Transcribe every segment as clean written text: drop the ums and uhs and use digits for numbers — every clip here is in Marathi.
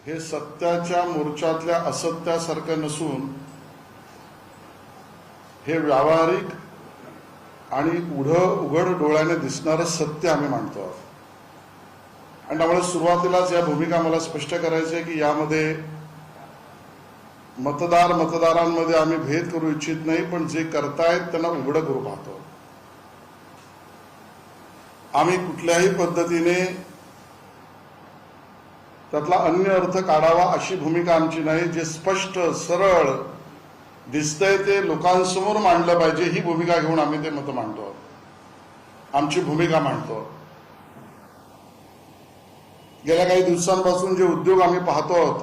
हे सत्याच्या मोर्चातल्या असत्यासारखं नसून हे व्यावहारिक आणि उघड डोळ्याने दिसणारं सत्य आम्ही मांडतो आहोत. आणि त्यामुळे सुरुवातीलाच या भूमिका मला स्पष्ट करायची आहे की यामध्ये मतदारांमध्ये आम्ही भेद करू इच्छित नाही, पण जे करतायत त्यांना उघडं करू पाहतो. आम्ही कुठल्याही पद्धतीने त्यातला अन्य अर्थ काढावा अशी भूमिका आमची नाही. जे स्पष्ट सरळ दिसतंय ते लोकांसमोर मांडलं पाहिजे ही भूमिका घेऊन आम्ही ते मत मांडतो, आमची भूमिका मांडतो. गेल्या काही दिवसांपासून जे उद्योग आम्ही पाहतो आहोत,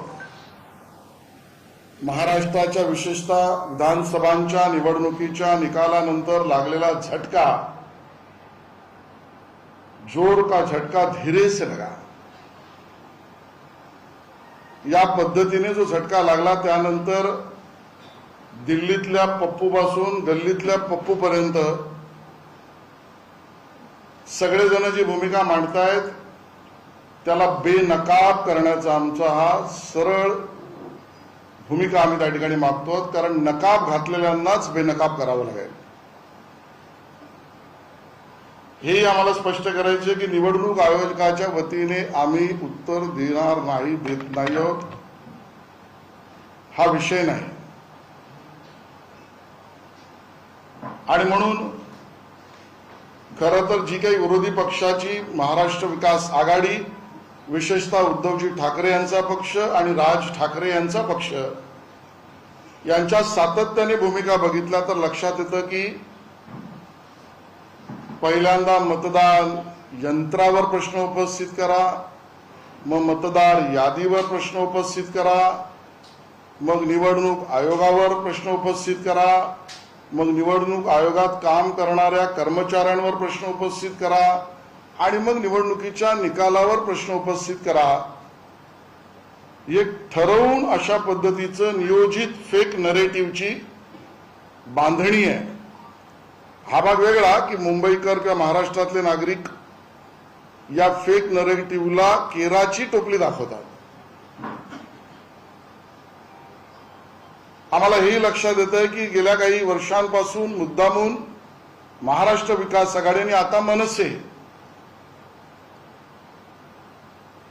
महाराष्ट्राच्या विशेषतः विधानसभांच्या निवडणुकीच्या निकालानंतर लागलेला झटका, जोर का झटका धीरे से लगा, या पद्धतीने जो झटका लागला त्यानंतर दिल्लीतल्या पप्पूपासून गल्लीतल्या पप्पूपर्यंत सगळेजण जी भूमिका मांडतायत त्याला बेनकाब करण्याचा आमचा हा सरळ भूमिका आम्ही त्या ठिकाणी मागतो. कारण नकाब घातलेल्यांनाच बेनकाब करावं लागेल हे आम्हाला स्पष्ट करायचे की निवडणूक आयोगाच्या वतीने आम्ही उत्तर देणार नाही, देत नाही आहोत, हा विषय नाही. आणि म्हणून खरं तर जी काही विरोधी पक्षाची महाराष्ट्र विकास आघाडी, विशेषतः उद्धवजी ठाकरे यांचा पक्ष आणि राज ठाकरे यांचा पक्ष यांच्या सातत्याने भूमिका बघितल्या तर लक्षात येतं की पहिल्यांदा मतदान यंत्रावर प्रश्न उपस्थित करा, मग मतदार यादीवर प्रश्न उपस्थित करा, मग निवडणूक आयोगावर प्रश्न उपस्थित करा, मग निवडणूक आयोगात काम करणाऱ्या कर्मचाऱ्यांवर प्रश्न उपस्थित करा आणि मग निवडणुकीच्या निकालावर प्रश्न उपस्थित करा. एक ठरवून अशा पद्धतीचं नियोजित फेक नरेटिव्हची बांधणी आहे. हा भाग वेगळा की मुंबईकर किंवा महाराष्ट्रातले नागरिक या फेक नरेटिव्हला केराची टोपली दाखवतात. आम्हाला हेही लक्षात येत आहे की गेल्या काही वर्षांपासून मुद्दामून महाराष्ट्र विकास आघाडीने आता मनसे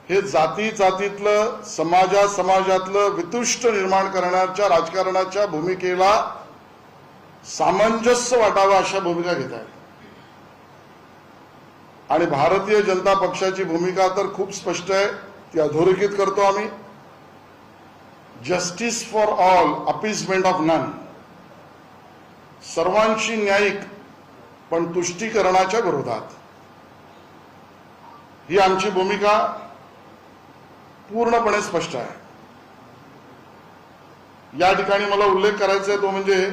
हे जातीतलं समाजातलं वितुष्ट निर्माण करण्याच्या राजकारणाच्या भूमिकेला सामंजस्य वाटावं अशा भूमिका घेत आहेत. आणि भारतीय जनता पक्षाची भूमिका तर खूप स्पष्ट आहे, ती अधोरेखित करतो आम्ही. Justice for all, appeasement of none, सर्वांची न्यायिक पण तुष्टीकरणाच्या विरोधात, ही आमची भूमिका पूर्णपणे स्पष्ट आहे. या ठिकाणी मला उल्लेख करायचा आहे तो म्हणजे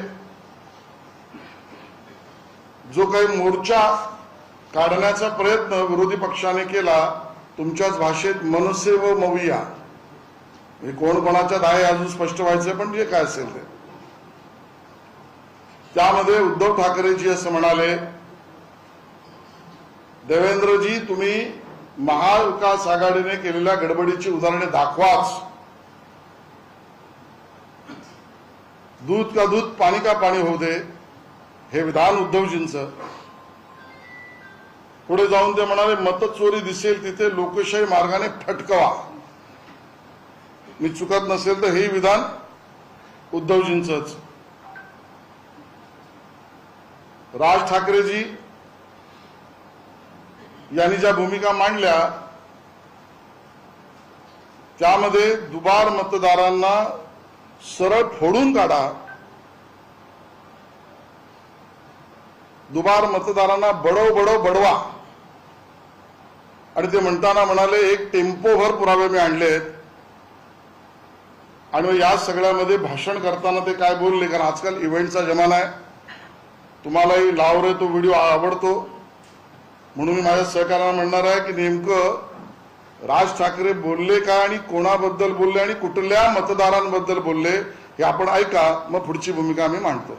जो काही मोर्चा काढण्याचा प्रयत्न विरोधी पक्षाने केला तुमच्याच भाषेत मनसे व मविया, हे कोण कोणाच्या दाय अजून स्पष्ट व्हायचं, पण जे काय असेल ते, त्यामध्ये उद्धव ठाकरेजी असं म्हणाले, देवेंद्रजी तुम्ही महाविकास आघाडीने केलेल्या गडबडीची उदाहरणे दाखवाच. दूध का दूध पाणी का पाणी होऊ दे, हे विधान उद्धवजींचं. पुढे जाऊन ते म्हणाले, मतचोरी दिसेल तिथे लोकशाही मार्गाने फटकवा. मी चुकत नसेल तर हे विधान उद्धवजींचंच. राज ठाकरेजी यांनी ज्या भूमिका मांडल्या त्यामध्ये दुबार मतदारांना सरळ फोडून काढा, दुबार मतदारांना बडवा. आणि ते म्हणताना म्हणाले, एक टेम्पोभर पुरावे मी आणलेत. आणि या सगळ्यामध्ये भाषण करताना ते काय बोलले, कारण आजकाल इव्हेंटचा जमाना आहे, तुम्हालाही लाव रे तो व्हिडिओ आवडतो, म्हणून मी माझ्या सहकार्याला म्हणणार आहे की नेमकं राज ठाकरे बोलले काय आणि कोणाबद्दल बोलले आणि कुठल्या मतदारांबद्दल बोलले हे आपण ऐका, मग पुढची भूमिका आम्ही मांडतो.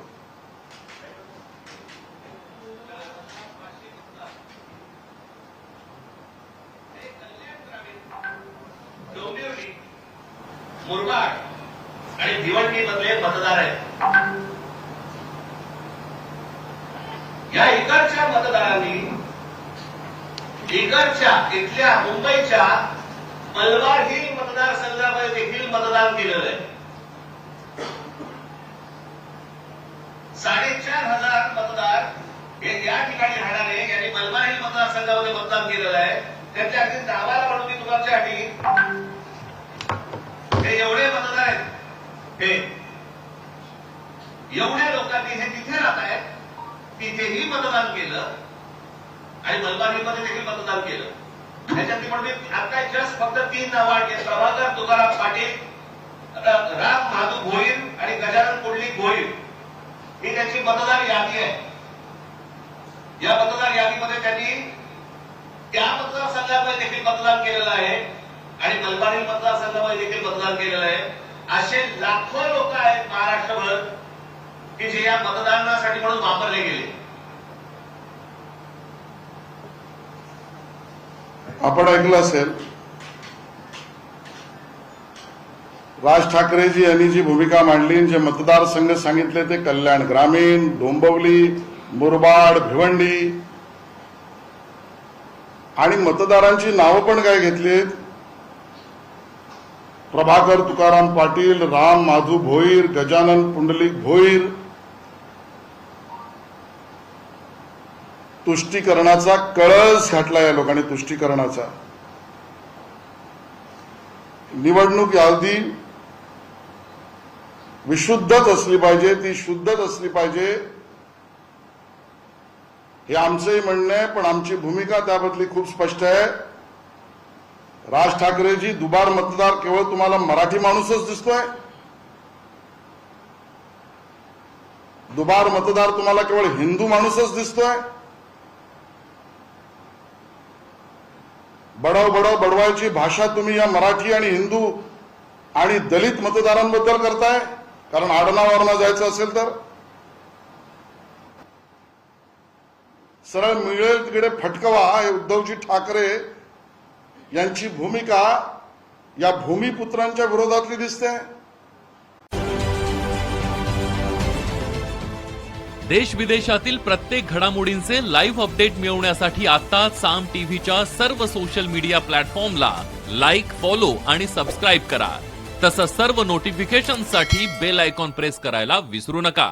मुरबाड आणि भिवंडी मधले मतदार आहेत. या इकडच्या मतदारांनी इथल्या मुंबईच्या मलबार हिल मतदारसंघामध्ये देखील मतदान केलेलं आहे. 4,500 मतदार हे या ठिकाणी राहणारे यांनी मलबार हिल मतदारसंघामध्ये मतदान केलेलं आहे. त्याच्या अगदी नावाला म्हणून मी तुमच्यासाठी हे एवढे मतदार आहेत. हे एवढ्या लोकांनी हे तिथे राहत आहेत, तिथेही मतदान केलं आणि मलबार हिल मध्ये देखील मतदान केलं. त्याच्यातली म्हणजे आता जस्ट फक्त 3 नावं आहेत. प्रभाकर तुकाराम पाटील, राम माधू भोईर आणि गजानन पुंडलिक भोईर ही त्यांची मतदार यादी आहे. या मतदार यादीमध्ये त्यांनी त्या मतदारसंघामध्ये देखील मतदान केलेलं आहे आणि मलबार हिल मतदारसंघामध्ये देखील मतदान केलेलं आहे. असे लाखो लोक आहेत महाराष्ट्रभर की जे या मतदानासाठी म्हणून वापरले गेले. आपण ऐकलं असेल राज ठाकरेजी यांनी जी भूमिका मांडली, जे मतदारसंघ सांगितले ते कल्याण ग्रामीण, डोंबिवली, मुरबाड, भिवंडी आणि मतदारांची नावं पण काय घेतलीत. प्रभाकर तुकाराम पाटील, राम माधू भोईर, गजानन पुंडलिक भोईर. तुष्टीकरणाचा कळस घातला या लोकांनी. तुष्टीकरणाचा निवडणूक यादी विशुद्धच असली पाहिजे, ती शुद्धच असली पाहिजे हे आमचंही म्हणणं आहे. पण आमची भूमिका त्याबद्दली खूप स्पष्ट आहे. राज ठाकरेजी, दुबार मतदार केवळ तुम्हाला मराठी माणूसच दिसतोय. दुबार मतदार तुम्हाला केवळ हिंदू माणूसच दिसतोय. बडवायची भाषा तुम्ही या मराठी आणि हिंदू आणि दलित मतदारांबद्दल करताय. कारण आडनावावरनं जायचं असेल तर सरळ मिळेल तिकडे फटकवा. हे उद्धवजी ठाकरे यांची भूमिका या भूमिपुत्रांच्या विरोधातली दिसते. देश विदेशातील प्रत्येक घडामोडींचे लाईव्ह अपडेट मिळवण्यासाठी आता साम टीव्हीच्या सर्व सोशल मीडिया प्लॅटफॉर्मला लाईक, फॉलो आणि सबस्क्राईब करा. तसंच सर्व नोटिफिकेशनसाठी बेल आयकॉन प्रेस करायला विसरू नका.